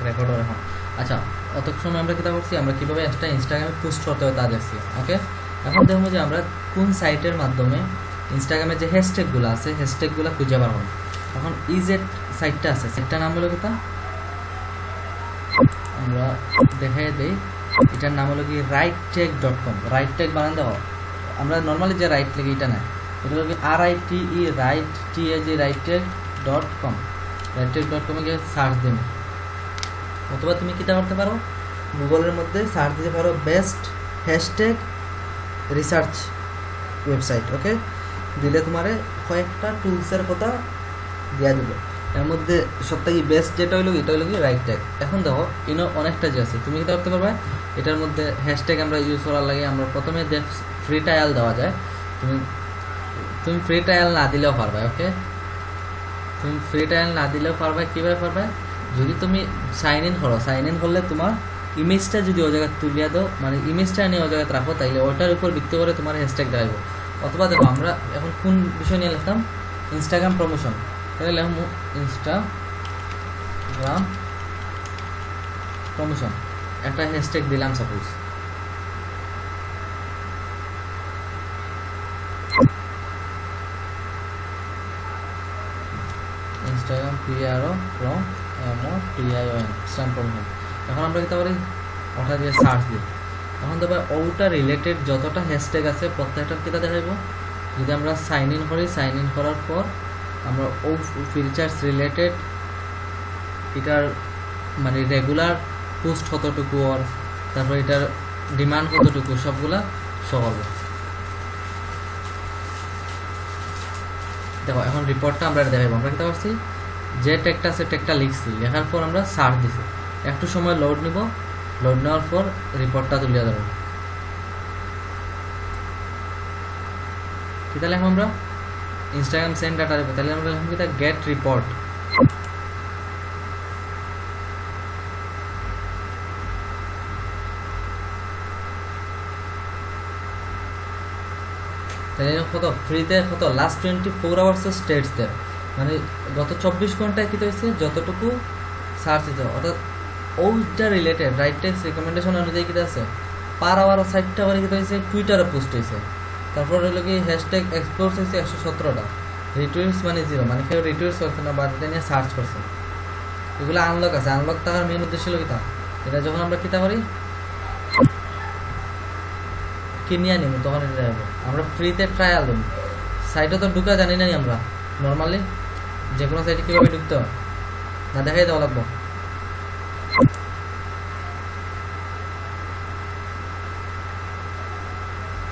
Recorder এখন। আচ্ছা, অত সময় আমরা কীটা করছি, আমরা কীভাবে একটা ইনস্টাগ্রামে পোস্ট করতে হবে তা দেখছি। ওকে, এখন দেখবো যে আমরা কোন সাইটের মাধ্যমে ইনস্টাগ্রামে যে হ্যাশট্যাগুলো আছে হ্যাশট্যাগুলো খুঁজে পারবো। এখন ইজেট সাইটটা আছে, সাইটটার নাম হলো কিতা, আমরা দেখাই দিই, এটার নাম হলো কি rightech.com। রাইটটেক বানান দেওয়া, আমরা নর্মালি যে রাইট লেগে এটা না, এটা হলো কি RITE rightech.com। rightech.com গিয়ে সার্চ দিন, অথবা তুমি কীটা করতে পারো, গুগলের মধ্যে সার্চ দিতে পারো বেস্ট হ্যাশট্যাগ রিসার্চ ওয়েবসাইট। ওকে, দিলে তোমার কয়েকটা টুলসের কথা দেওয়া দেবে, এর মধ্যে সবথেকে বেস্ট যেটা হইলো এটা হলো কি রাইটটেক। এখন দেখো ইনো অনেকটা যে আছে, তুমি কীটা করতে পারবে, এটার মধ্যে হ্যাশট্যাগ আমরা ইউজ করার লাগে আমরা প্রথমে যে ফ্রি ট্রায়াল দেওয়া যায়, তুমি ফ্রি ট্রায়াল না দিলেও পারবে। ওকে, তুমি ফ্রি ট্রায়াল না দিলেও পারবে। কীভাবে পারবে, যদি তুমি সাইন ইন করো, সাইন ইন করলে তোমার ইমেজটা যদি ও জায়গায় তুলিয়া দাও, মানে ইমেজটা নিয়ে ও জায়গায় রাখো, তাইলে ওটার উপর ভিত্তি করে তোমার হ্যাশট্যাগ দেখাইব। অথবা দেখো আমরা এখন কোন বিষয় নিয়ে লিখতাম, ইনস্টাগ্রাম প্রমোশন, তাহলে লিখব ইনস্টাগ্রাম প্রমোশন, একটা হ্যাশট্যাগ দিলাম suppose. Instagram PROMOTION Instagram promotion. এখন আমরা কীটা করি, ওটা দিয়ে সার্চ দিই। এখন দেখো ওটা রিলেটেড যতটা হ্যাশট্যাগ আছে প্রত্যেকটা কীটা দেখাইব। যদি আমরা সাইন ইন করি, সাইন ইন করার পর আমরা ও ফিচার্স রিলেটেড এটার মানে রেগুলার পোস্ট কতটুকু, আর তারপর এটার ডিমান্ড কতটুকু, সবগুলা শো করবে। দেখো এখন রিপোর্টটা আমরা দেখাইব। আমরা কীটা করছি, যে ট্যাগটা আছে ট্যাগটা লিখছি, লেখার পর আমরা সার্চ দিছি, একটু সময় লোড নিব, লোড নেওয়ার পর রিপোর্টটা তুলিয়া দেবো। কী তাহলে এখন আমরা ইনস্টাগ্রাম সেন্ড ডাটা দেবো, তাহলে আমরা লিখব কিতা গেট রিপোর্ট। তাহলে কত ফ্রিতে কত লাস্ট 24 আওয়ার্সের স্টেটস দেয়, মানে গত 24 ঘন্টায় কী হয়েছে যতটুকু সার্চ দিতে, অর্থাৎ ওইটা রিলেটেড রাইটটেক রিকমেন্ডেশন অনুযায়ী কী আছে পার আওয়ার 60টা করে কী হয়েছে টুইটারে পোস্ট হয়েছে। তারপর হলো কি হ্যাশট্যাগ এক্সপ্লোর হয়েছে 117টা, রিটুইটস মানে 0, মানে কেউ রিটুইটস করছে না বা এটা নিয়ে সার্চ করছে। এগুলো আনলক আছে, আনলক থাকার মেন উদ্দেশ্য হলো কিতা, এটা যখন আমরা কিতা করি কিনিয়া নিব তখন এটা যাবো, আমরা ফ্রিতে ট্রায়াল দেব। সাইটে তো ঢুকা জানি না আমরা, নর্মালি যে কোনো সাইটে কীভাবে ঢুকতে হয় না দেখাই দেওয়া লাগবো।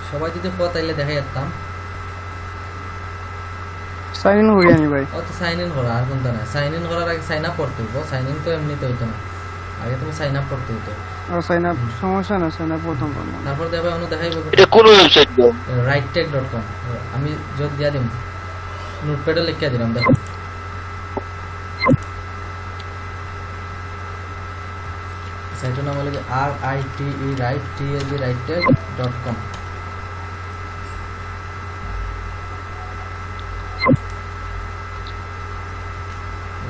সবাই যদি তাইলে দেখাই যেতাম। সাইন ইন হয়ে আনি ভাই, ও তো সাইন ইন করা আর কোনটা না, সাইন ইন করার আগে সাইন আপ করতে হইব। সাইন ইন তো এমনিতে হইতো না, আগে তুমি সাইন আপ করতে হইতো। আর সাইন আপ সমস্যা না, সাইন আপ প্রথম করলাম। তারপর দেবে অনু দেখাইব এটা কোন ওয়েবসাইট গো, rightech.com। আমি যোগ দিয়া দিম, নোটপ্যাডে লিখিয়া দিলাম। দেখো সাইটের নাম হলো RITE rightech.com।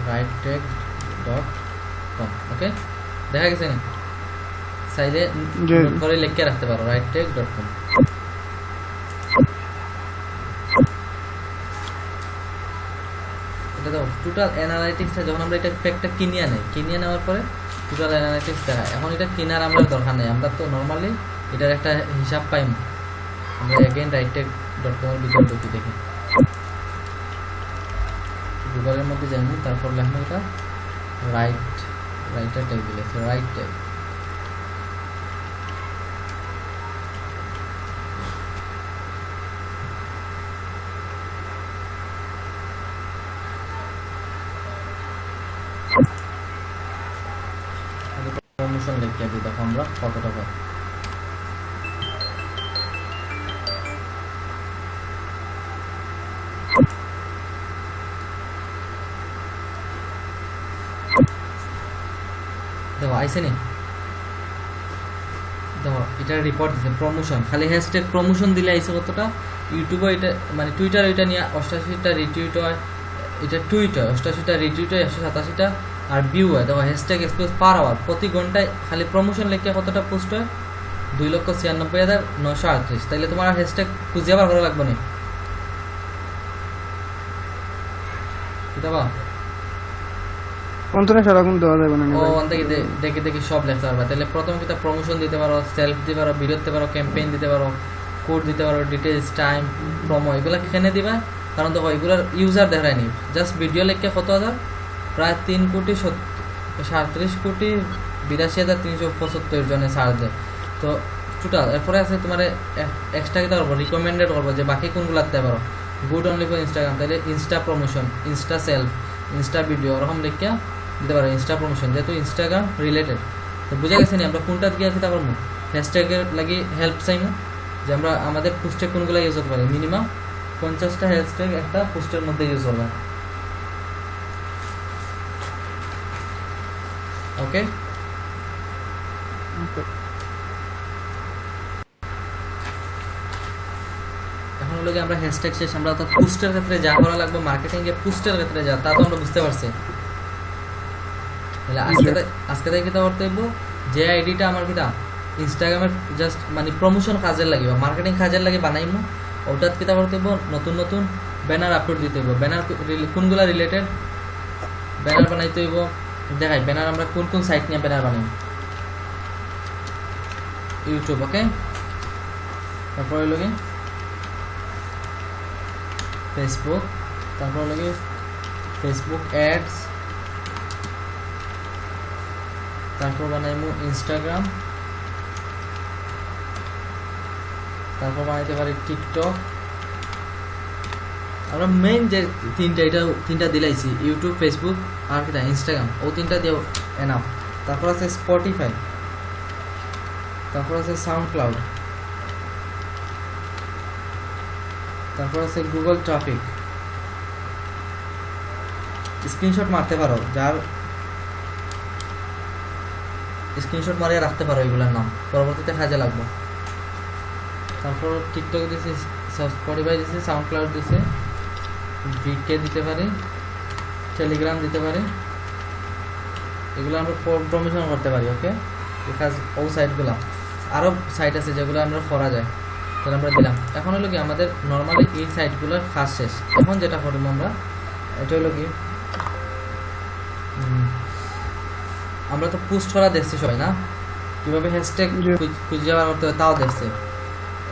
rightech.com। ওকে, দেখা গেছে না, চাইলে নোট করে লিখে রাখতে পারো rightech.com। এটা তো টোটাল অ্যানালাইটিক্সটা যখন আমরা এটা প্যাকটা কিনিয়ে নেই, কিনিয়ে নেওয়ার পরে টোটাল অ্যানালাইটিক্স দেখায়। এখন এটা কেনার আমরা দরকার নেই, আমরা তো নর্মালি এটার একটা হিসাব পাইম। আমরা এগেইন rightech.com এর ভিতরে ঢুকি, দেখি গুগলের মধ্যে যাই, তারপর লেখা এটা রাইটার ট্যাগ দিলে রাইটটেক। প্রমোশন লিখে দিই, দেখো আমরা কত টাকা। দেখো আইসে নি, দেখো এটা রিপোর্ট দিচ্ছে প্রমোশন, খালি হ্যাশট্যাগ প্রমোশন দিলে আইসে কতটা। ইউটিউবে এটা মানে টুইটার এটা নিয়ে 88টা রিটুইট হয়, এটা টুইট হয় 88টা রিটুইট হয়, 187টা আর ভিউ হয়, দেখো হ্যাশট্যাগ এক্সপ্লোজ পার আওয়ার, প্রতি ঘন্টায় খালি প্রমোশন লিখে কতটা পোস্ট হয় 2,96,938। তাইলে তোমার আর হ্যাশট্যাগ খুঁজে আবার করা লাগবে না, কিতাবা অন্তরে সারাক্ষণ দেওয়া যাবে না ও ভাই। ওখান থেকে দেখে দেখে সব লিখতে পারবা। তাহলে প্রথম কিতাব প্রমোশন দিতে পারো, সেলফ দিতে পারো, ভিডিও দিতে পারো, ক্যাম্পেইন দিতে পারো, কোড দিতে পারো, ডিটেলস, টাইম, প্রোমো, এগুলো কেনে দিবা। কারণ দেখো এগুলোর ইউজার দেখায়নি, জাস্ট ভিডিও লিখে কত হাজার, প্রায় 3,37,82,375 জনে সার্চ দেয়। তো টোটাল এরপরে আছে তোমার এক্সট্রা কিতা করবো, রিকমেন্ডেড করবো যে বাকি কোনগুলো দিতে পারো। গুড অনলি ফর ইনস্টাগ্রাম, তাহলে Insta promotion, Insta self, Insta video, ওরকম লিখে দিতে পারো ইনস্টা প্রমোশন, যেহেতু ইনস্টাগ্রাম রিলেটেড। তো বুঝা গেছে নি আমরা কোনটা দিয়ে কিতা করবো, হ্যাশট্যাগের লাগি হেল্প চাইবো যে আমরা আমাদের পোস্টে কোনগুলো ইউজ করতে পারি। মিনিমাম 50টা হ্যাশট্যাগ একটা পোস্টের মধ্যে ইউজ হবে। ওকে, এখন হলো কি আমরা হ্যাশট্যাগ শেষ, আমরা অর্থাৎ পোস্টের ক্ষেত্রে যা করা লাগবে, মার্কেটিং এ পোস্টের ক্ষেত্রে যা, তা তো আমরা বুঝতে পারছি। তাহলে আজকে থেকে কিতা করতে হইব, যে আইডিটা আমার কিতা ইনস্টাগ্রামের জাস্ট মানে প্রমোশন কাজের লাগে বা মার্কেটিং কাজের লাগে বানাইমু, ওটাত কিতা করতে হইব, নতুন নতুন ব্যানার আপলোড দিতে হইব। ব্যানার কোনগুলা রিলেটেড ব্যানার বানাইতে হইব, দেখাই ব্যানার আমরা কোন কোন সাইট নিয়ে ব্যানার বানাই। ইউটিউব, ওকে, তারপরে হলো কি ফেসবুক, তারপর হলো কি ফেসবুক অ্যাডস, তারপর বানাইমু ইনস্টাগ্রাম, তারপর বানাইতে পারি টিকটক। আমরা মেইন যে তিনটা দিলাইছি, ইউটিউব, ফেসবুক আর কিটা ইনস্টাগ্রাম, ও তিনটা দিয়েও এনাফ। তারপর আছে স্পটিফাই, তারপর আছে সাউন্ড ক্লাউড, তারপর আছে গুগল ট্রাফিক। স্ক্রিনশট মারতে পারো, যার স্ক্রিনশট মারিয়ে রাখতে পারো এগুলোর নাম, পরবর্তীতে কাজে লাগবে। তারপর টিকটক দিছি, স্পটিফাই দিছি, সাউন্ড ক্লাউড দিছি, ভিকে দিতে পারি, টেলিগ্রাম দিতে পারি, এগুলো আমরা প্রমোশন করতে পারি। ওকে, বিকজ ও সাইটগুলো আরও সাইট আছে যেগুলো আমরা করা যায়, তাহলে আমরা দিলাম। এখন হলো কি আমাদের নর্মালি এই সাইটগুলোর কাজ শেষ। এখন যেটা করবো আমরা, এটা হলো কি আমরা তো পোস্ট করা দেখছি সবাই না, কীভাবে হ্যাশট্যাগ খুঁজে যাওয়া করতে হবে তাও দেখছি।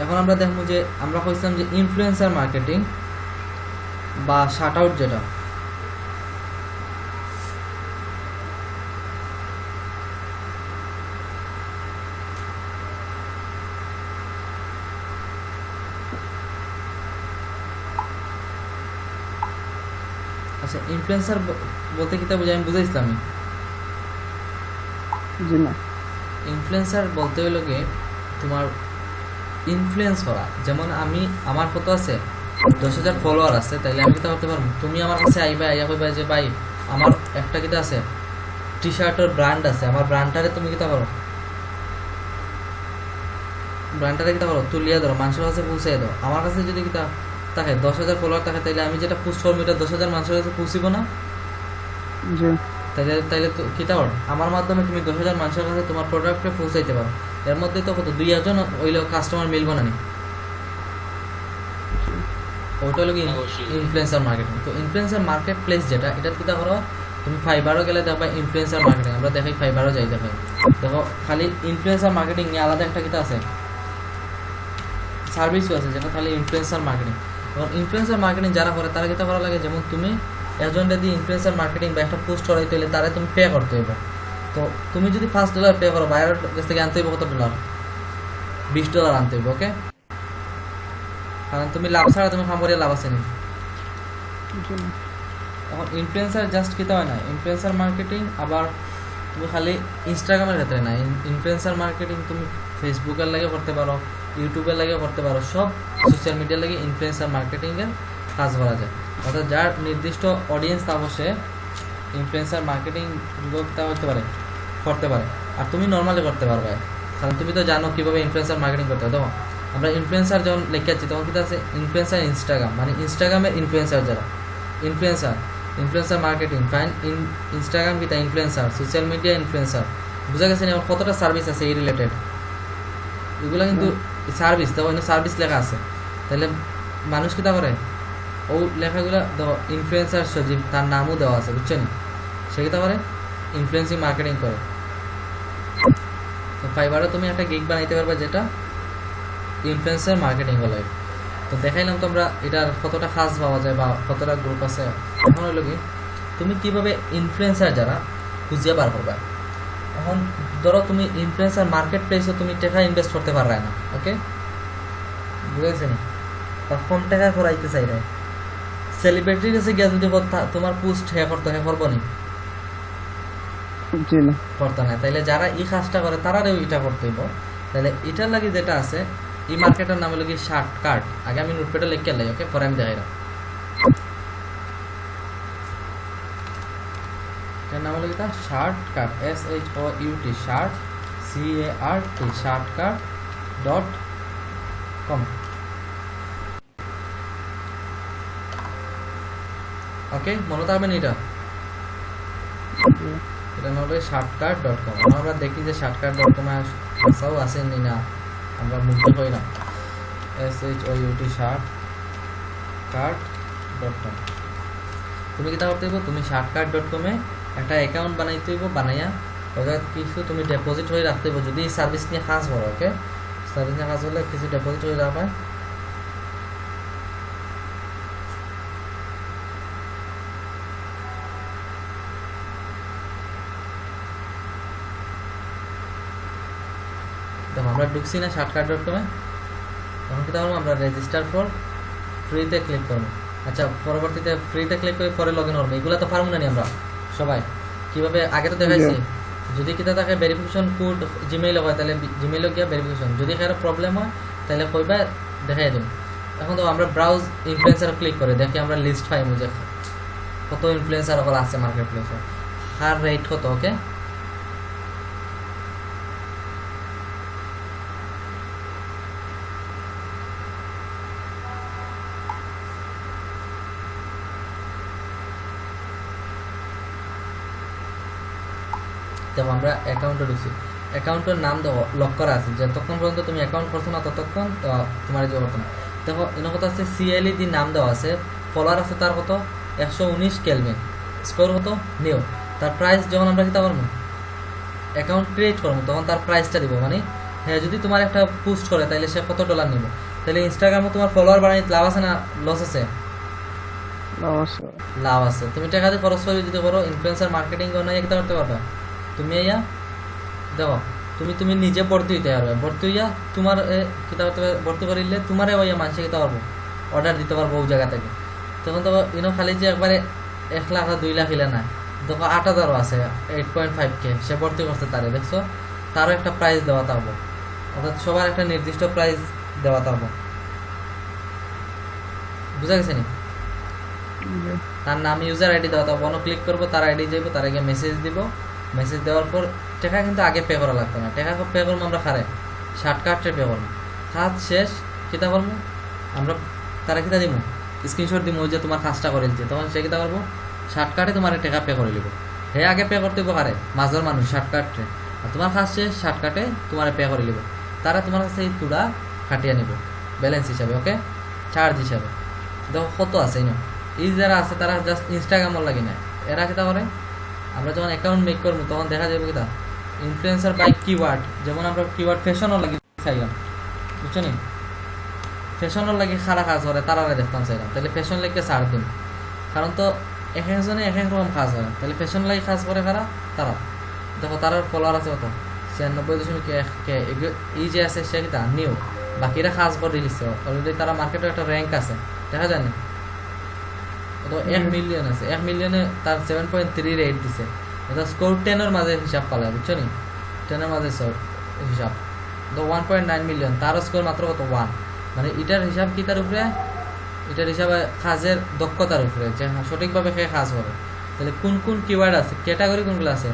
এখন আমরা দেখবো যে আমরা কইছিলাম যে ইনফ্লুয়েন্সার মার্কেটিং বা শাট আউট, যেটা আচ্ছা ইনফ্লুয়েন্সার বলতে কিতা বুঝাই, আমি বুঝাইছিলাম। জি না, ইনফ্লুয়েন্সার বলতে হলো কি তোমার ইনফ্লুয়েন্স করা। যেমন আমি, আমার কত আছে 10,000 ফলোয়ার আছে, তাইলে আমি কিতা করতে পারবো, তুমি আমার কাছে আইবা, আইয়া কইবা যে ভাই আমার একটা কিতা আছে টি শার্টের ব্র্যান্ড আছে, আমার ব্র্যান্ডটারে তুমি কিতা করো, ব্র্যান্ডটারে কিতা করো তুলিয়া ধরো, মানুষের কাছে পৌঁছাই দাও। আমার কাছে যদি কিতা থাকে 10,000 ফলোয়ার থাকে, তাইলে আমি যেটা পোস্ট করবো এটা 10,000 মানুষের কাছে পৌঁছিব না? জি, তাইলে তো কিতা কর, আমার মাধ্যমে তুমি 10,000 মানুষের কাছে তোমার প্রোডাক্টটা পৌঁছাইতে পারো। এর মধ্যে তো কত 2-1 ওইল কাস্টমার মিলবো না নি, ওইটা হলো কি ইনফ্লুয়েন্সার মার্কেটিং। তো ইনফ্লুয়েন্সার মার্কেট প্লেস যেটা, এটা কিতা করো, তুমি ফাইবারও গেলে দেখবা ইনফ্লুয়েন্সার মার্কেটিং, আমরা দেখাই ফাইবারও যাই দেখাই, দেখো খালি ইনফ্লুয়েন্সার মার্কেটিং নিয়ে আলাদা একটা কিতা আছে, সার্ভিসও আছে যেটা খালি ইনফ্লুয়েন্সার মার্কেটিং। এবং ইনফ্লুয়েন্সার মার্কেটিং যারা করে তারা কিতা করা লাগে, যেমন তুমি একজনটা দিয়ে ইনফ্লুয়েন্সার মার্কেটিং বা একটা পোস্ট করাইতে হলে তারা তুমি পে করতে হবে। তো তুমি যদি $5 পে করো, বাইরের কাছ থেকে আনতে হইব কত ডলার, $20 আনতে হইব। ওকে, কারণ তুমি লাভ ছাড়া তুমি খামরিয়া লাভ আছে নি। এখন ইনফ্লুয়েন্সার জাস্ট কিতা হয় না, ইনফ্লুয়েন্সার মার্কেটিং আবার তুমি খালি ইনস্টাগ্রামের ক্ষেত্রে না, ইনফ্লুয়েন্সার মার্কেটিং তুমি ফেসবুকের লাগে করতে পারো, ইউটিউবের লাগে করতে পারো, সব সোশ্যাল মিডিয়ার লাগে ইনফ্লুয়েন্সার মার্কেটিংয়ের কাজ করা যায়। অর্থাৎ যার নির্দিষ্ট অডিয়েন্স তা বসে ইনফ্লুয়েন্সার মার্কেটিং তা করতে পারে, আর তুমি নর্মালি করতে পারবে, কারণ তুমি তো জানো কীভাবে ইনফ্লুয়েন্সার মার্কেটিং করতে হবে। তখন আমরা ইনফ্লুয়েন্সার যখন লিখে আছি তখন কিন্তু আছে ইনফ্লুয়েন্সার ইনস্টাগ্রাম, মানে ইনস্টাগ্রামের ইনফ্লুয়েন্সার যারা influencer, influencer marketing fine Instagram কিতা ইনফ্লুয়েন্সার সোশ্যাল মিডিয়া ইনফ্লুয়েন্সার বুঝা গেছে না কতটা সার্ভিস আছে এই রিলেটেড এগুলা কিন্তু সার্ভিস দেখো এখানে সার্ভিস লেখা আছে তাহলে মানুষ কিতা করে ও লেখাগুলো দেখো ইনফ্লুয়েন্সার সজীব তার নামও দেওয়া আছে বুঝছেন সে কিতা করে ইনফ্লুয়েন্সিং মার্কেটিং করে তো ফাইবারে তুমি একটা গিগ বানাইতে পারবে যেটা ইনফ্লুয়েন্সার মার্কেটিং বলে তো দেখাইলাম তোমরা এটার কতটা কাজ পাওয়া যায় বা কতটা গ্রুপ আছে এখন হলো কি তুমি কিভাবে ইনফ্লুয়েন্সার যারা খুঁজিয়ে বার করবা এখন ধরো তুমি ইনফ্লুয়েন্সার মার্কেট প্লেসে তুমি টাকা ইনভেস্ট করতে পারবে না ওকে বুঝেছেন বা কম টাকায় করাইতে চাই না সেলিব্রিটির কাছে গিয়ে যদি তোমার পোস্ট হে করবো নি জি না করতে না তাইলে যারা এই কাজটা করে তারাও এটা করতে হইব তাহলে এটার লাগে যেটা আছে এই মার্কেটের নাম হলো কি শার্ট কার্ড আগে আমি নোটপ্যাডে লিখে লাই ওকে পরে আমি দেখাইলাম এর নাম হলো কি shirt card SHOUT shirt CART shartcard.com ওকে মনে থাকবেন এটা এটা নাম হলো shartcard.com আমরা দেখি যে shartcard.com এ আসাও আসেনি না আমরা মুগ্ধ হই না SHOUT shartcard.com তুমি কি করতে হইব তুমি shartcard.com এ একটা অ্যাকাউন্ট বানাইতে হইব বানাইয়া ওটা কিছু তুমি ডিপোজিট হয়ে রাখতে হইব যদি এই সার্ভিস নিয়ে কাজ করো ওকে সার্ভিস নিয়ে কাজ হলে কিছু ডিপোজিট হয়ে রাখবে দেখো আমরা ঢুকছি না shartcard.com এ তখন কি করবো আমরা রেজিস্টার ফর ফ্রিতে ক্লিক করবো আচ্ছা পরবর্তীতে ফ্রিতে ক্লিক করে পরে লগ ইন করবো এগুলো তো পারবো না নি আমরা সবাই কিভাবে আগে তো দেখাইছি যদি কিতা থাকে ভেরিফিকেশন কোড জিমেইল হয় তাহলে জিমেইলে গিয়া ভেরিফিকেশন যদি কারো প্রবলেম হয় তাহলে কইবা দেখাই দেব এখন তো আমরা ব্রাউজ ইনফ্লুয়েন্সার ক্লিক করে দেখি আমরা লিস্ট পাইমু যে কত ইনফ্লুয়েন্সার ওগুলো আছে মার্কেট প্লেসে কার রেট কত ওকে দেখো আমরা অ্যাকাউন্টে ঢুকছি অ্যাকাউন্টের নাম দেখো লক করা আছে যতক্ষণ পর্যন্ত তুমি অ্যাকাউন্ট করছো না ততক্ষণ তোমার যে করতো না দেখো এর কথা আছে CLED নাম দেওয়া আছে ফলোয়ার আছে তার কত 119 কেলভিন স্কোর কত নিউ তার প্রাইস যখন আমরা কিতা করবো অ্যাকাউন্ট ক্রিয়েট করবো তখন তার প্রাইসটা দিব মানে হ্যাঁ যদি তোমার একটা পোস্ট করে তাহলে সে কত ডলার নিব তাহলে ইনস্টাগ্রামে তোমার ফলোয়ার বাড়াই লাভ আছে না লস আছে লাভ আছে তুমি টাকা দিয়ে খরচ করে যদি করো ইনফ্লুয়েন্সার মার্কেটিং করে কিতা করতে পারবে তুমি ইয়া দেখো তুমি নিজে ভর্তি হইতে পারবে ভর্তি হইয়া তোমার কিতা করতে ভর্তি করিলে তোমারে ওইয়া মানুষে কিতা পারবো অর্ডার দিতে পারবো ওই জায়গা থেকে তখন তো ইনো খালি যে একবারে 1 লাখ আর 2 লাখ হিলে না দেখো 8,000 আছে 8.5K সে ভর্তি করছে তারে দেখছো তারও একটা প্রাইস দেওয়া থাকবো অর্থাৎ সবার একটা নির্দিষ্ট প্রাইস দেওয়া থাকবো বুঝা গেছে নি তার নাম ইউজার আইডি দেওয়া থাকবো ক্লিক করবো তার আইডি যাইবো তার আগে মেসেজ দিব মেসেজ দেওয়ার পর টাকা কিন্তু আগে পে করা লাগতো না টাকা পে করবো আমরা খারে শর্টকাটে পে করবো কাজ শেষ কিতা করবো আমরা তারা কিতা দিব স্ক্রিনশট দিব যে তোমার কাজটা করে দিচ্ছে তখন সে কিতা করবো শর্টকাটে তোমার টাকা পে করে দিব হে আগে পে করতে হইব কারে মাঝের মানুষ শর্টকাটে আর তোমার কাজ শেষ শর্টকাটে তোমার পে করে দিব তারা তোমার কাছে এই তুড়া কাটিয়ে নিব ব্যালেন্স হিসাবে ওকে চার্জ হিসাবে দেখো কত আছে এই যারা আছে তারা জাস্ট ইনস্টাগ্রামও লাগি না এরা কিতা করে আমরা যখন অ্যাকাউন্ট মেক করবো তখন দেখা যাবে কিতা ইনফ্লুয়েন্সার বাই কিওয়ার্ড যেমন আমরা কিওয়ার্ড ফ্যাশনও লাগি চাইলাম বুঝছো নি ফ্যাশনের লাগে খারাপ কাজ করে তারা দেখতাম চাইলাম তাহলে ফ্যাশন লাগে ছাড় দিন কারণ তো এক একজনে এক এক রকম কাজ করে তাহলে ফ্যাশন লাগে কাজ করে কারা তারা দেখো তার ফলোয়ার আছে কত 96.1K এই যে আছে সে কিতা নিউ বাকিরা কাজ করে দিচ্ছে অলরেডি তারা মার্কেটে একটা র্যাঙ্ক আছে দেখা যায় না তো 1 মিলিয়ন আছে 1 মিলিয়নে তার 7.3 রেট দিছে এটা স্কোর 10 এর মাঝে হিসাব পালায় বুঝছো নি 10 এর মাঝে হিসাব তো 1.9 মিলিয়ন তার স্কোর মাত্র কত 1 মানে এটার হিসাব কি তার উপরে এটার হিসাবে কাজের দক্ষতার উপরে যে সঠিকভাবে কে কাজ করে তাহলে কোন কোন কিওয়ার্ড আছে ক্যাটাগরি কোনগুলো আছে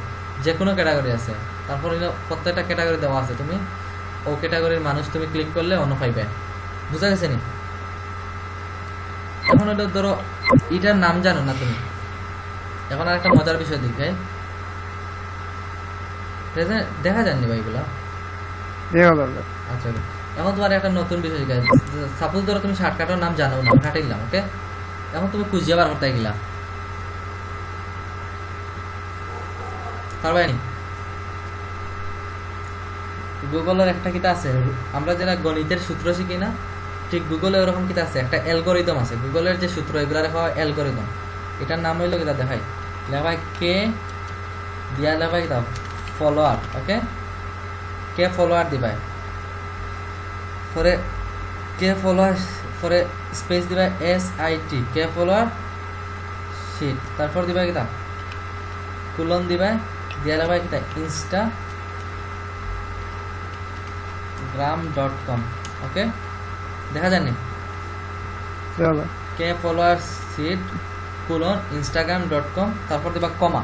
যে কোনো ক্যাটাগরি আছে তারপর প্রত্যেকটা ক্যাটাগরি দেওয়া আছে তুমি ও ক্যাটাগরির মানুষ তুমি ক্লিক করলে অন্য পাইবে বুঝা গেছে নি এখন এটা ধরো এটার নাম জানো না তুমি এখন আর একটা মজার বিষয় দেখে দেখা যায়নি ভাই এগুলা। দেখা দরকার। আচ্ছা এখন তোমার একটা নতুন বিষয় শিখাই। সাপোজ ধরো তুমি শর্টকাটের নাম জানো না, কাটাইলাম, ওকে? এখন তুমি খুঁজিয়ে বার করতে গেলা, পারবাই নি? গুগলের একটা কিতা আছে, আমরা যারা গণিতের সূত্র শিখি না, ঠিক গুগলে ওরকম কিতা আছে, একটা অ্যালগরিদম আছে। গুগলের যে সূত্র এগুলা লেখা হয় অ্যালগরিদম। এটার নাম হইলো কিতা দেখাই, লেখা কে দিয়া লেখা কিতা ফলোয়ার, ওকে? কে ফলোয়ার দিবাই, পরে কে ফলোয়ার, পরে স্পেস দিবা SIT, কে ফলোয়ার শিট, তারপর দিবা কিতা কুলন দিবা, দিয়া লেখা কিতা instagram.com, ওকে? দেখা যায়নি? দেখা যায়। কে ফলোয়ার শিট কুলন instagram.com, তারপর দিবা কমা।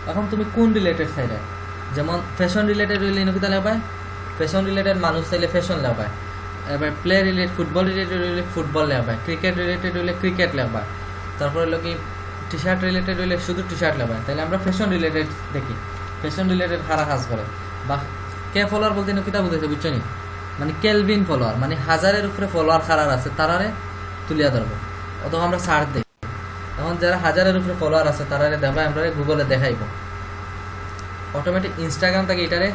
এখন তুমি কোন রিলেটেড সাইডে, যেমন ফ্যাশন রিলেটেড হইলে কিতা লেখায়, ফ্যাশন রিলেটেড মানুষ চাইলে ফ্যাশন লেখায়, এবার প্লে রিলেটেড ফুটবল রিলেটেড হইলে ফুটবল লেখায়, ক্রিকেট রিলেটেড হইলে ক্রিকেট লেখায়, তারপর হলো কি টি শার্ট রিলেটেড হইলে শুধু টি শার্ট লেখায়। তাহলে আমরা ফ্যাশন রিলেটেড দেখি, ফ্যাশন রিলেটেড কারা কাজ করে। বা কে ফলোয়ার বলতে কিতা বুঝেছে, বুঝছো নি? মানে কেলভিন ফলোয়ার, মানে 1000-এর উপরে ফলোয়ার কারার আছে তারারে তুলিয়া ধরবো, অথবা আমরা সার্চ দেখি। এখন যারা 1000-এর উপরে ফলোয়ার আছে তারারে দেখাই, আমরা গুগলে দেখাইব অটোমেটিক। ইনস্টাগ্রাম থেকে এটারে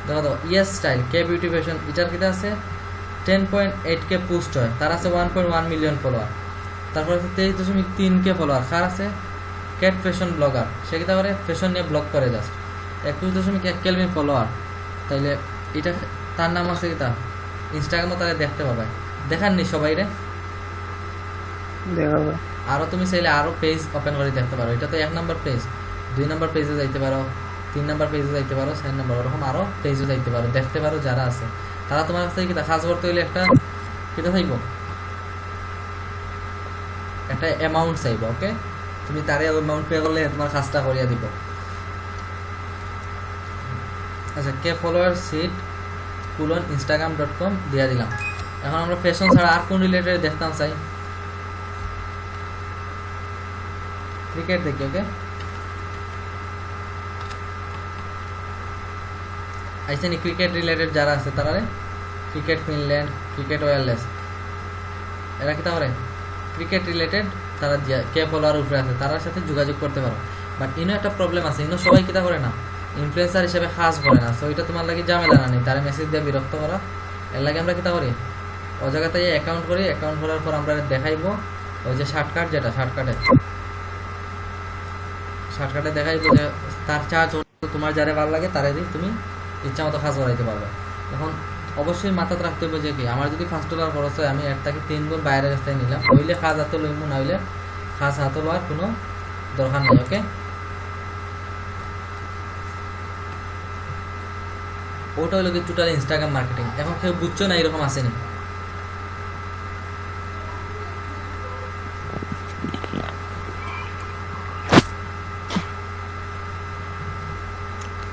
দেখা দাও ইয়েস স্টাইল কে বিউটি ফ্যাশন, এটার কিতা আছে 10.8K পোস্ট হয়, তার আছে 1.1 মিলিয়ন ফলোয়ার। তারপর আছে 23.3K ফলোয়ার, কার আছে ক্যাট ফ্যাশন ব্লগার, সে কিতা করে ফ্যাশন নিয়ে ব্লগ করে জাস্ট 21.1 কেলভিন ফলোয়ার। তাইলে এটা তার নাম আছে কিতা ইনস্টাগ্রামে, তারা দেখতে পাবে। দেখাননি সবাই রে? দেখা যায়। আরও তুমি চাইলে আরও পেজ ওপেন করে দেখতে পারো। এটা তো 1 নম্বর পেজ, 2 নম্বর পেজে যাইতে পারো, 3 নম্বর পেজে যাইতে পারো, 4 নম্বর, ওরকম আরও পেজে যাইতে পারো, দেখতে পারো যারা আছে। তারা তোমার কাছ থেকে কাজ করতে হইলে একটা কিটা চাইব, একটা অ্যামাউন্ট চাইব, ওকে? তুমি তারে অ্যামাউন্ট পে করলে তোমার কাজটা করিয়া দিব। আচ্ছা, কে ফলোয়ার সিট কুলন instagram.com দিয়া দিলাম। এখন আমরা ফ্যাশন ছাড়া আর কোন রিলেটেড দেখতাম চাই, ক্রিকেট দেখি, ওকে? আইসেন ক্রিকেট রিলেটেড যারা আছে তারা ক্রিকেট ফিনল্যান্ড, ক্রিকেট ওয়্যারলেস, এরা কি তাহলে ক্রিকেট রিলেটেড তারা কে ফলোয়ার উপরে আছে তার সাথে যোগাযোগ করতে পারো। বাট ইনো একটা প্রবলেম আছে, ইনো সবাই কিতা করে না, ইনফ্লুয়েন্সার হিসেবে খাস করে না। সো এটা তোমার লাগে ঝামেলা না নেই, তারা মেসেজ দিয়ে বিরক্ত করা। এর লাগে আমরা কিতা করি, ও জায়গাতে অ্যাকাউন্ট করি, অ্যাকাউন্ট করার পর আমরা দেখাইবো ওই যে শর্টকাট, যেটা শর্টকাটে দেখাইবো যে তার চার্জ তোমার যারে ভালো লাগে তারে দিয়ে তুমি ইচ্ছা মতো কাজ করাইতে পারবে। এখন অবশ্যই মাথাতে রাখতে হবে যে কি আমার যদি $5 খরচ হয়, আমি এর থেকে 3 গুণ বাইরের কাছ থেকে নিলাম, হইলে কাজ হাতে লইমু, না হইলে কাজ হাতে লওয়ার কোনো দরকার নেই, ওকে? ওটা হলো কি টোটাল ইনস্টাগ্রাম মার্কেটিং। এখন কেউ বুঝছো না এরকম আসেনি?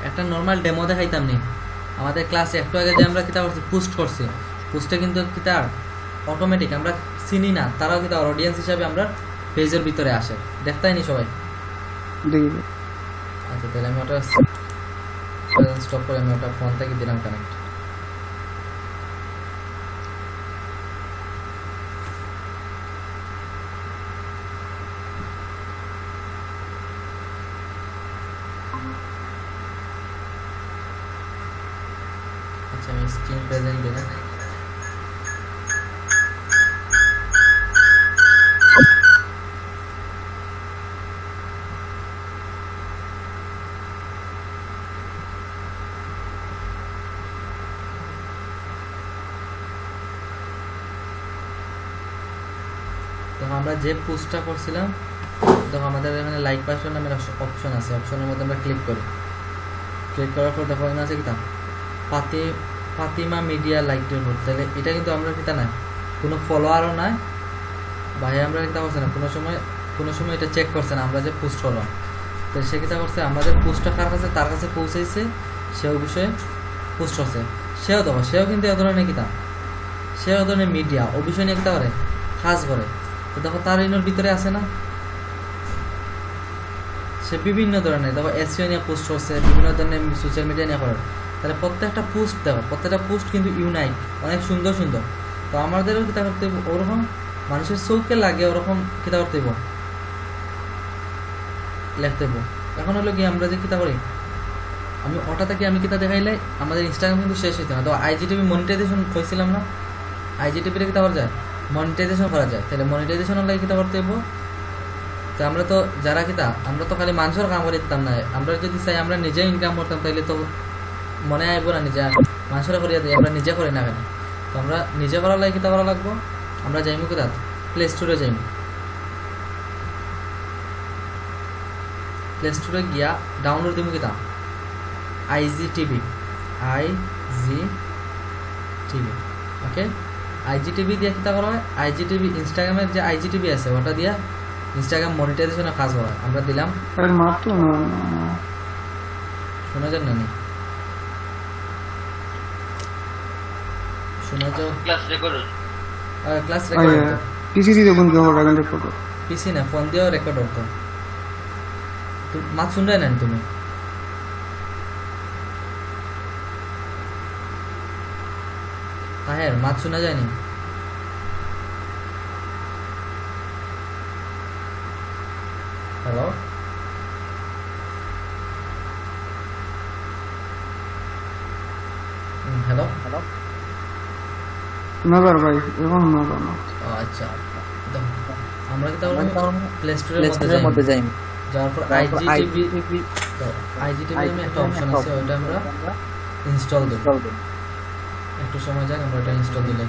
একটা নর্মাল ডেমো দেখাইতাম নি আমাদের ক্লাসে একটু আগে, যে আমরা কিতা করছি পোস্ট করছি, পোস্টে কিন্তু কিতা অটোমেটিক আমরা চিনি না, তারাও কিতা অডিয়েন্স হিসাবে আমরা পেজের ভিতরে আসে, দেখতাই নি সবাই? দেখি। আচ্ছা, তাহলে আমি ওটা স্টপ করে আমি ওটা ফোন থেকে দিলাম কানেক্ট। আচ্ছা, আমি স্ক্রিন প্রেজেন্ট দিলাম। তখন আমরা যে পোস্টটা করছিলাম, তখন আমাদের এখানে লাইক পার্সন নামের অপশন আছে, অপশনের মধ্যে আমরা ক্লিক করি। ক্লিক করার পর দেখো আছে কিতা ফাতিমা মিডিয়া লাইকের বোর্ড। তাহলে এটা কিন্তু আমরা কিতা না কোনো ফলোয়ারও নাই, ভাই আমরা কিতা করছে না কোনো সময় এটা চেক করছে না আমরা যে পোস্ট করলাম। তো সে কিতা করছে, আমাদের পোস্টটা কার কাছে, তার কাছে পৌঁছাইছে, সেও বিষয়ে পোস্ট করছে, সেও দেখো সেও কিন্তু এ ধরনের কিতা, সেও ধরনের মিডিয়া ও বিষয় নিয়ে কিতা করে কাজ করে। তো দেখো তার ইনোর ভিতরে আছে না, সে বিভিন্ন ধরনের দেখো এসইও নিয়ে পোস্ট করছে, বিভিন্ন ধরনের সোশ্যাল মিডিয়া নিয়ে করে, তাহলে প্রত্যেকটা পোস্ট দেখো, প্রত্যেকটা পোস্ট কিন্তু ইউনাইক, অনেক সুন্দর সুন্দর। তো আমাদেরও কিতা করতে হইব, ওরকম মানুষের চৌকে লাগে ওরকম কিতা করতে হইব, লিখতে হইব। এখন হলো কি আমরা যে কিতা করি, আমি ওটা থেকে আমি কিতা দেখাইলে আমাদের ইনস্টাগ্রাম কিন্তু শেষ হইতে না। তো আইজিটিভি মনিটাইজেশন কইছিলাম না, আইজিটিভিতে কিতা করা যায়, মনিটাইজেশন করা যায়। তাহলে মনিটাইজেশনের লাগে কিতা করতে হইব, তো আমরা তো যারা কিতা আমরা তো খালি মানুষের কাম করে দিতাম না, আমরা যদি চাই আমরা নিজে ইনকাম করতাম তাইলে তো মনে আইব না নিজে মানুষেরা করিয়া দিই, আমরা নিজে করি না কেন। তো আমরা নিজে করার লাগে কিতা করা লাগবো, আমরা যাইমু কিতা প্লে স্টোরে যাইমু, প্লে স্টোরে গিয়া ডাউনলোড দিমু কিতা আইজিটিভি, ওকে। আইজিটিভি দিয়ে কিতা করা হয়, আইজিটিভি ইনস্টাগ্রামের যে আইজিটিভি আছে ওটা দিয়া ইনস্টাগ্রাম মনিটাইজেশনের কাজ করা হয়। আমরা দিলাম, মাত্র শোনা যান না নি, শোনা যাও ক্লাস রেকর্ড পিসি দিয়ে বন্ধ করে রাখেন রেকর্ড, পিসি না ফোন দিয়েও রেকর্ড হতো। মাত শুন না তুমি, তাহের মাত শোনা যায়নি, হ্যালো হ্যালো নজর ভাই এখন নজর না। আচ্ছা আমরা কি তাহলে প্লে স্টোরের মধ্যে যাই, যাওয়ার পর আইজিটিভি, তো আইজিটিভি এর একটা অপশন আছে, ওইটা আমরা ইনস্টল দেব। একটু সময় যাক, আমরা এটা ইনস্টল দিলে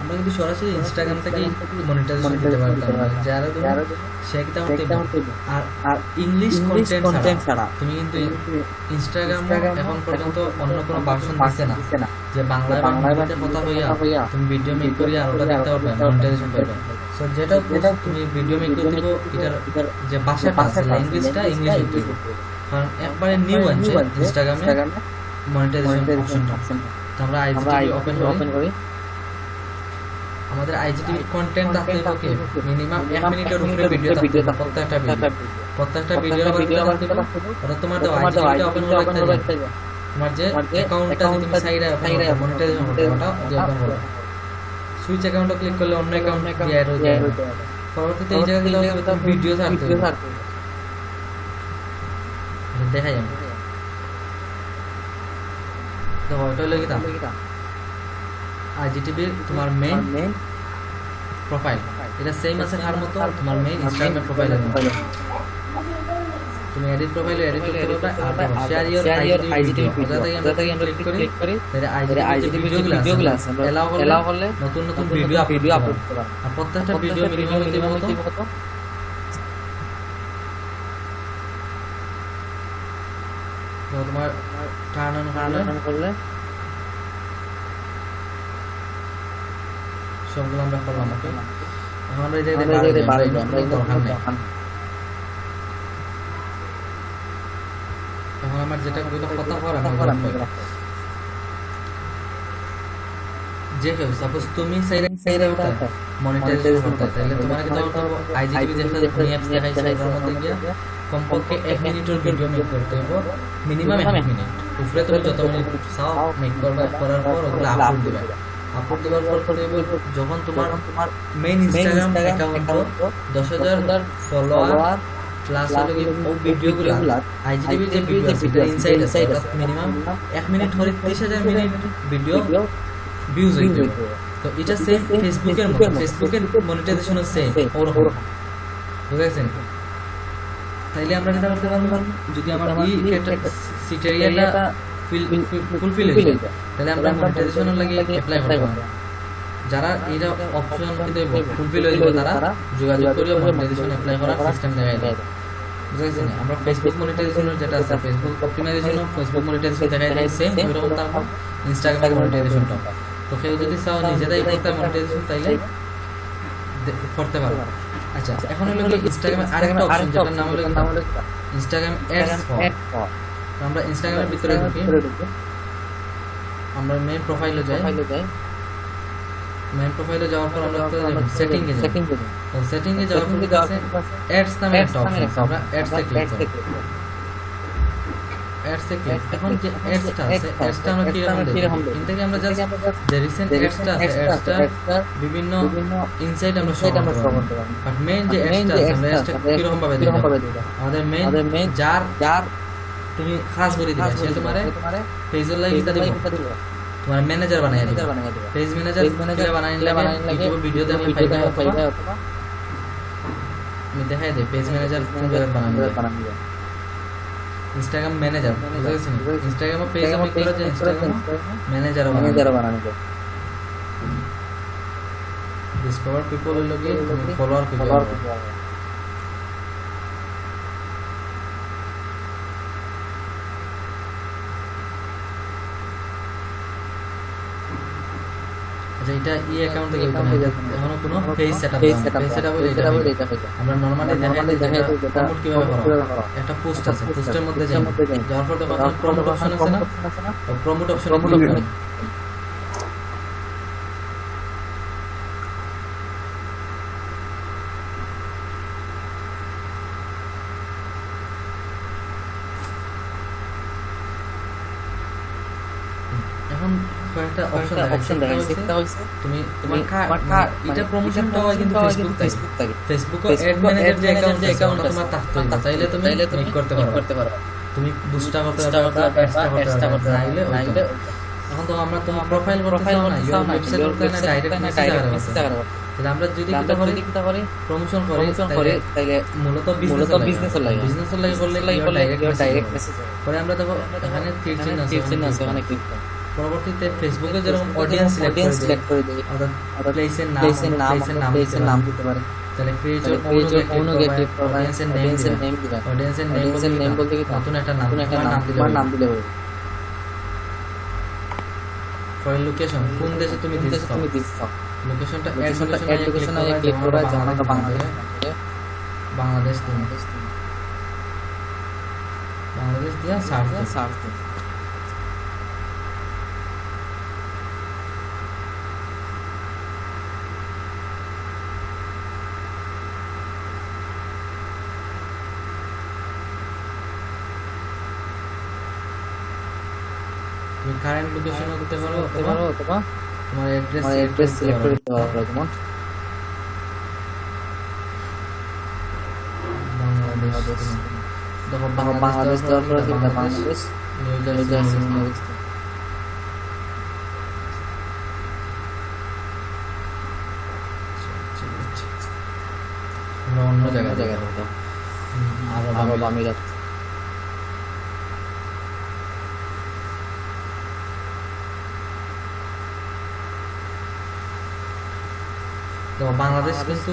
আমরা কিন্তু সরাসরি ইনস্টাগ্রাম থেকে মনিটাইজেশন দিতে পারতাম না। যারা সে কি আর ইংলিশ কন্টেন্ট ছাড়া তুমি কিন্তু ইনস্টাগ্রাম এখন পর্যন্ত অন্য কোনো ভার্সন দিছে না যে বাংলায় কথা হইয়া তুমি ভিডিও মেক করিয়া আর ওটা দিতে পারবে, মনিটাইজেশন পাইবে। সো যেটা তুমি ভিডিও মেক করতে দিব, এটার যে ভাষাটা আছে ল্যাঙ্গুয়েজটা ইংলিশ দিতে দিব, কারণ একবারে নিউ আনছে ইনস্টাগ্রামে মনিটাইজেশন অপশনটা। তো আমরা আইজিটিভি ওপেন করি, আমাদের আইজিটিভি কন্টেন্ট থাকতে হবে মিনিমাম 1 মিনিটের উপরে ভিডিও থাকতে হবে, প্রত্যেকটা ভিডিওর মধ্যে থাকতে হবে। আর তোমার তো আইজিটিভি ওপেন করে রাখতে হবে, তোমার যে অ্যাকাউন্টটা তুমি সাইডে ওপেন করো মনিটাইজেশন করতে, ওটা দিয়ে ওপেন করো। সুইচ অ্যাকাউন্টে ক্লিক করলে অন্য অ্যাকাউন্ট দিয়ে অ্যাড হয়ে যাবে। পরবর্তীতে এই জায়গায় গেলে ভিডিও থাকতে হবে, দেখাই আমি তো ওটা হলো কি আইজিটিভি তোমার মেইন প্রোফাইল, এটা সেম আছে কার মতো তোমার মেইন ইনস্টাগ্রামের প্রোফাইলের মতো। তুমি এডিট প্রোফাইলে এডিট করতে পারবে, আর শেয়ার ইওর আইজিটিভি ওটা থেকে আমরা ক্লিক করি, তাহলে আইজিটিভি ভিডিওগুলো আছে এলাও করলে নতুন নতুন ভিডিও আপলোড করতে পারবে। আর প্রত্যেকটা ভিডিও মিনিমাম কত, তো তোমার টার্ন অন করলে সবগুলো আমরা করলাম। ওকে, এখন আমরা এই জায়গায় বাড়াই আমরা দরকার নেই। এখন আমার যেটা কথা কর আমি যে কেউ সাপোজ তুমি সাইরে ওটা মনিটাইজেশন করতে, তাহলে তোমার কি করতে হবে, আইজিটিভি যেটা তুমি অ্যাপস দেখাইছো ওটার মধ্যে গিয়া কমপক্ষে 1 মিনিটের ভিডিও মেক করতে হবে, মিনিমাম 1 মিনিট। উপরে তুমি যত মিনিট চাও মেক করবে, করার পর ওগুলো আপলোড দিবে। আপলোড দেওয়ার পর যখন তোমার main Instagram account 10,000 follower plus হলো কি ও ভিডিওগুলো আইজিটিভি যে ভিডিও আছে এটা ইনসাইড আছে, মিনিমাম 1 মিনিট করে 30,000 মিনিট ভিডিও ভিউজ হইবে। তো এটা সেম ফেসবুকের মতো, ফেসবুকের মনিটাইজেশনও সেম ওরকম, বুঝছেন? তাইলে আমরা যেটা করতে পারবো, যদি আমার এই ক্রাইটেরিয়াটা ফুলফিল হয়ে যায় তাহলে আমরা মনিটাইজেশনের লাগে অ্যাপ্লাই করতে পারবো। যারা এটা অপশন কিন্তু ফুলফিল হয়ে যাবে তারা যোগাযোগ করে মনিটাইজেশন অ্যাপ্লাই করার সিস্টেম দেখাই দেয়, বুঝছেন? আমরা ফেসবুক মনিটাইজেশনের যেটা আছে ফেসবুক অপটিমাইজেশন, ফেসবুক মনিটাইজেশন দেখাই দেয় সেম ওইরকম, তারপর ইনস্টাগ্রামের মনিটাইজেশনটা। তো কেউ যদি চাও নিজেরাই করতে মনিটাইজেশন তাইলে করতে পারবে। আচ্ছা, এখন হলো কি ইনস্টাগ্রামের আরেকটা অপশন যেটার নাম হলো ইনস্টাগ্রাম অ্যাডস ফর। আমরা ইনস্টাগ্রামের ভিতরে ঢুকি, আমরা মেইন প্রোফাইলে যাই, মেইন প্রোফাইলে যাওয়ার পর আমরা সেটিং এ যাব সেটিং করব তো সেটিং এ যাওয়ার পর কাছে অ্যাডস নামে একটা অপশন আছে আমরা অ্যাডস এ ক্লিক করব অ্যাডস এ ক্লিক এখন যে অ্যাডসটা আছে অ্যাডসটা আমরা কি রকম দেখব এখান থেকে আমরা জাস্ট যে রিসেন্ট অ্যাডসটা আছে অ্যাডসটা বিভিন্ন ইনসাইট আমরা শো করতে পারবো বাট মেইন যে অ্যাডসটা আছে আমরা অ্যাডসটা কি রকম ভাবে দেখব আমাদের মেইন যার তুমি খাস করে দিবা সে তোমারে পেজের লাইক দিতে দিব তোমার ম্যানেজার বানায় দিবা পেজ ম্যানেজার কিভাবে বানাইলে ইউটিউব ভিডিওতে আমি পাইবা অথবা আমি দেখাই দেই পেজ ম্যানেজার কিভাবে বানানো ইনস্টাগ্রাম ম্যানেজার বুঝা গেছে ইনস্টাগ্রাম পেজ আমি করে যে ইনস্টাগ্রাম ম্যানেজার বানানো যায় ডিসকভার পিপল এর লগে তুমি ফলোয়ার পিপল আচ্ছা এটা ই অ্যাকাউন্ট থেকে এখনো কোনো পেজ সেটআপ এটা আমরা নরমালি দেখাই প্রমোট কিভাবে করা একটা পোস্ট আছে পোস্টের মধ্যে যাওয়ার পর দেখো প্রমোট অপশন আছে না প্রমোট অপশনে ক্লিক করুন এখন কয়েকটা অপশন দেখাইছে তুমি তোমার এটা প্রমোশনটা হয় কিন্তু ফেসবুক অ্যাড ম্যানেজার যে অ্যাকাউন্ট তোমার থাকতে হবে চাইলে তুমি মেক করতে পারো তুমি বুস্টটা করতে পারো এক্সট্রা করতে পারো নাইলে এখন তো আমরা তোমার প্রোফাইল করতে চাও না ইউর ওয়েবসাইট করতে না ডাইরেক্ট মেসেজ করতে তাহলে আমরা যদি কিটা করি প্রমোশন করি তাইলে মূলত বিজনেসের লাগে করলে ডাইরেক্ট মেসেজ পরে আমরা দেখো এখানে তীর চিহ্ন আছে ওখানে ক্লিক করব পরবর্তীতে ফেসবুকে যেরকম অডিয়েন্স সিলেক্ট করে দেই অর্থাৎ প্লেসের নাম দিতে পারে তাহলে ক্রিয়েটর কোনো গেট অডিয়েন্সের নেম বলতে কি নতুন একটা নাম দিলে হবে ফাইল লোকেশন কোন দেশে তুমি দিছো লোকেশনটা অ্যাড লোকেশনে ক্লিক করবা যেমন আমরা বাংলাদেশ দিয়া সার্চ তুমি কারেন্ট লোকেশন দিতে পারো অথবা তোমার অ্যাড্রেস সিলেক্ট করে দিতে পারো যেমন বাংলাদেশ দেওয়ার পরে বাংলাদেশ নিউ জার্সি আমরা অন্য জায়গায় আরব আমিরাত তো বাংলাদেশ কিন্তু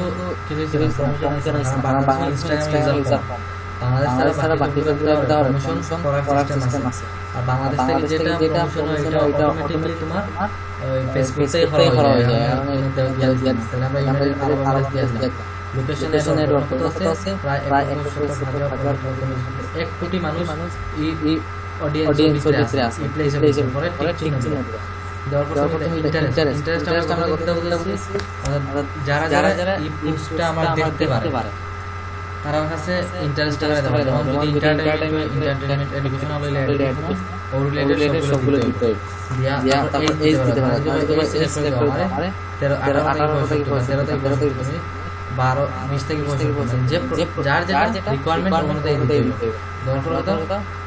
বাংলাদেশ ছাড়া বাকি প্রমোশন করার সিস্টেম আছে আর বাংলাদেশ থেকে যেটা প্রমোশন হয় এটা অটোমেটিক্যালি তোমার ফেসবুকেই করা হয়ে যায় তাহলে আমরা ইমেল আরো দিয়ে লোকেশনের অর্থ আছে প্রায় 1 কোটি মানুষ এই অডিয়েন্সের ভিতরে আছে এই প্লেসের পরে ঠিক চিহ্ন দিবা দেওয়ার পর তুমি ইন্টারেস্ট আমরা করতে বলছি যারা এই পোস্টটা আমরা দেখতে পারে তার কাছে ইন্টারেস্ট করে দেওয়া যেমন যদি এন্টারটেইনমেন্ট এডুকেশনাল রিলেটেড সবগুলো দিতে হবে দিয়া তারপর এই দিতে পারো তুমি সিলেক্ট করে দাও আমারে 18 থেকে 13 থেকে তুমি 12 20 থেকে 25 যে যার যেটা রিকোয়ারমেন্ট অনুযায়ী দিতে হবে দেওয়ার পর তো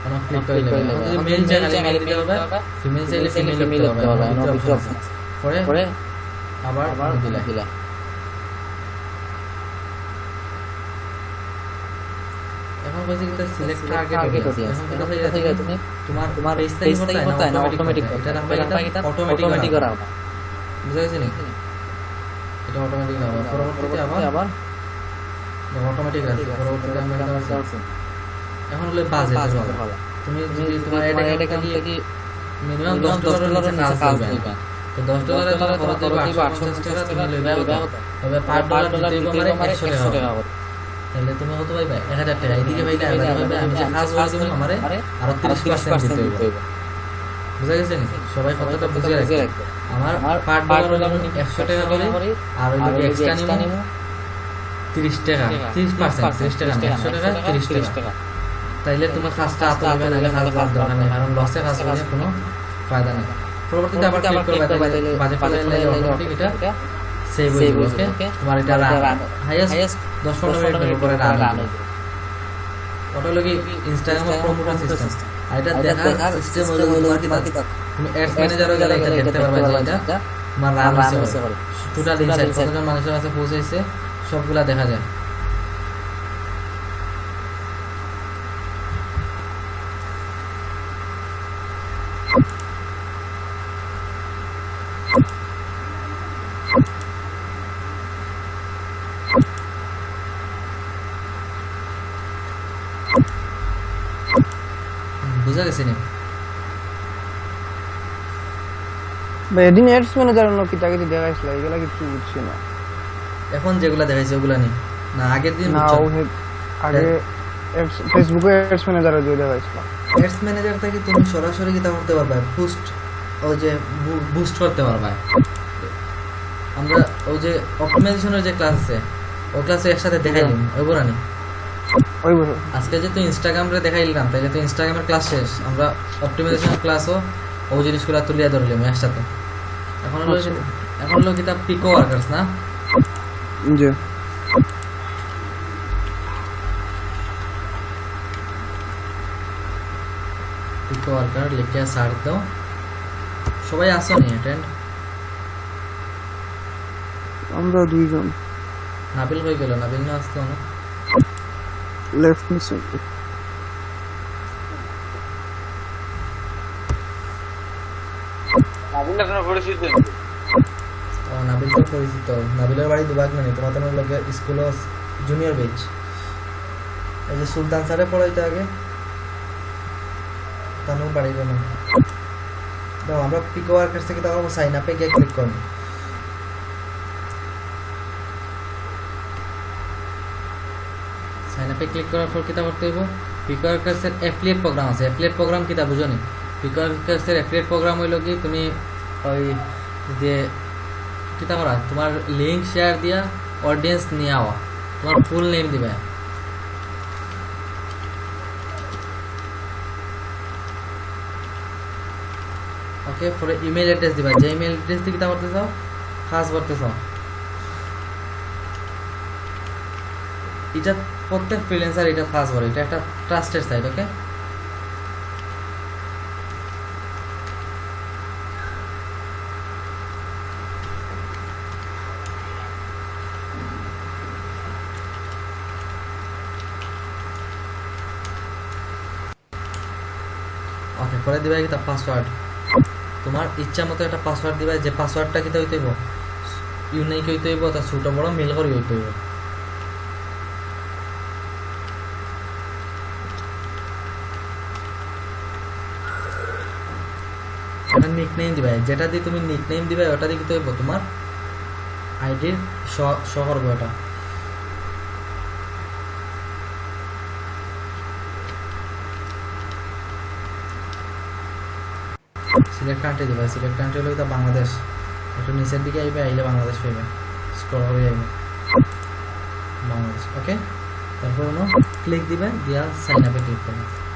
আমরা ক্লিক করে দেব যদি মেল চ্যানেলে মেল দিতে হবে ফিমেল চাইলে ফিমেল দিতে হবে পরে আবার দিলা এখন বলছি কি সিলেক্ট টার্গেট অডিয়েন্স এখন কথা হচ্ছে তুমি তোমার পেজ থেকে করতে হয় না অটোমেটিক এটা অটোমেটিক করা হবে বুঝা গেছে নাকি এটা অটোমেটিক হবে পরবর্তীতে আবার অটোমেটিক আছে পরবর্তীতে আমরা এটা আছে এখন হলো বাজেট ভালো তুমি যদি তোমার অ্যাড অ্যাকাউন্ট থেকে মিনিমাম $10 নিচে কাজ দিবা তো $10 এর খরচ হবে 850 টাকা তুমি লইবা তবে পার ডলার দিতে হবে মানে 100 টাকা হবে তাহলে তুমি কত পাইবা 1000 টাকা এদিকে পাইলে আমি যে কাজ করে দিব আমারে আরো 30% দিতে হবে বুঝা গেছে নি সবাই কতটা বুঝে রাখবে আমার পার্ট ডলার হলো 100 টাকা করে আর হলো এক্সট্রা নিমো 30 টাকা 30% 30 টাকা না 100 টাকা 30 টাকা তাইলে তোমার কাজটা আতো হবে না কাজ করার দরকার নেই কারণ লসে কাজ করে কোনো ফায়দা নেই পরবর্তীতে আবার ক্লিক করবে তাহলে বাজেট ফাইলে অটোমেটিক এটা সেভ হয়ে যাবে ওকে তোমার এটা হাইয়েস্ট 10-15 মিনিট পরে রান হবে ওটা লাগি ইনস্টাগ্রামের প্রমোশন সিস্টেম আর এটা দেখা সিস্টেম হলো তোমার কি তুমি অ্যাডস ম্যানেজারে গেলে এটা দেখতে পারবে যে এটা তোমার রান হচ্ছে টোটাল ইনসাইট কতজন মানুষের কাছে পৌঁছাইছে সবগুলা দেখা যায় বুঝা গেছে নি এদিন অ্যাডস ম্যানেজার অন্য কি তাকে দেখাইছিল এগুলা কিছু বুঝছি না এখন যেগুলা দেখাইছে ওগুলা নি না আগের দিন না আগে ফেসবুকে অ্যাডস ম্যানেজারে যে দেখাইছিল অ্যাডস ম্যানেজার থেকে তুমি সরাসরি কি করতে পারবে বুস্ট ওই যে বুস্ট করতে পারবে আমরা ওই যে অপটিমাইজেশনের যে ক্লাস আছে ওই ক্লাসে একসাথে দেখাইলাম ওই বরানি ওই বড় আজকে যে তো ইনস্টাগ্রামে দেখাইলাম তাইলে তো ইনস্টাগ্রামের ক্লাস শেষ আমরা অপটিমাইজেশন ক্লাসও ওই জিনিসগুলো তুলিয়া ধরলাম একসাথে এখন হলো কিতাব পিকো ওয়ার্কার্স না জি পিকো ওয়ার্কার লিখে সার্চ দাও সবাই আসো নি অ্যাটেন্ড আমরা দুইজন নাবিল হয়ে গেল নাবিল না আসতো না লেফট মিসিং নাবিল তো পরিচিত নাবিলের বাড়ি দুবাগ মানে তোমাদের লোকে স্কুল জুনিয়র বেচ এই যে সুলতান স্যারে পড়াইতে আগে তানু বাড়ি গেল দাও আমরা পিকো ওয়ার্কার্স থেকে তাও সাইন আপে গিয়ে ক্লিক করব সাইন আপে ক্লিক করার পর কিতা করতে হইব পিকো ওয়ার্কার্সের অ্যাফিলিয়েট প্রোগ্রাম আছে অ্যাফিলিয়েট প্রোগ্রাম কিতা বুঝো নি পিকো ওয়ার্কার্সের অ্যাফিলিয়েট প্রোগ্রাম হইলো কি তুমি ওই যে কিতা করা তোমার লিংক শেয়ার দিয়া অডিয়েন্স নিয়ে আওয়া তোমার ফুল নেম দিবে ওকে পরে ইমেল অ্যাড্রেস দিবা যে ইমেল অ্যাড্রেস দিয়ে কিতা করতে চাও কাজ করতে চাও এটা প্রত্যেক ফ্রিল্যান্সার এটা কাজ করে এটা একটা ট্রাস্টেড সাইট ওকে ওকে পরে দিবা কি তার পাসওয়ার্ড তোমার ইচ্ছা মতো একটা পাসওয়ার্ড দিবা যে পাসওয়ার্ডটা কিতা হইতে হইব ইউনিক হইতে হইব তা ছোট বড় মিল করে হইতে হইব একটা নিকনেম দিবা যেটা দিয়ে তুমি নিকনেম দিবা ওটা দিয়ে কিতা হইব তোমার আইডির শো করবে ওটা সিলেক্ট কান্ট্রি দিবা সিলেক্ট কান্ট্রি হলো এটা বাংলাদেশ একটু নিচের দিকে আইবে আইলে বাংলাদেশ পাইবে স্ক্রল হয়ে যাবে বাংলাদেশ ওকে তারপর ক্লিক দিবে দিয়া সাইন আপে ক্লিক করবে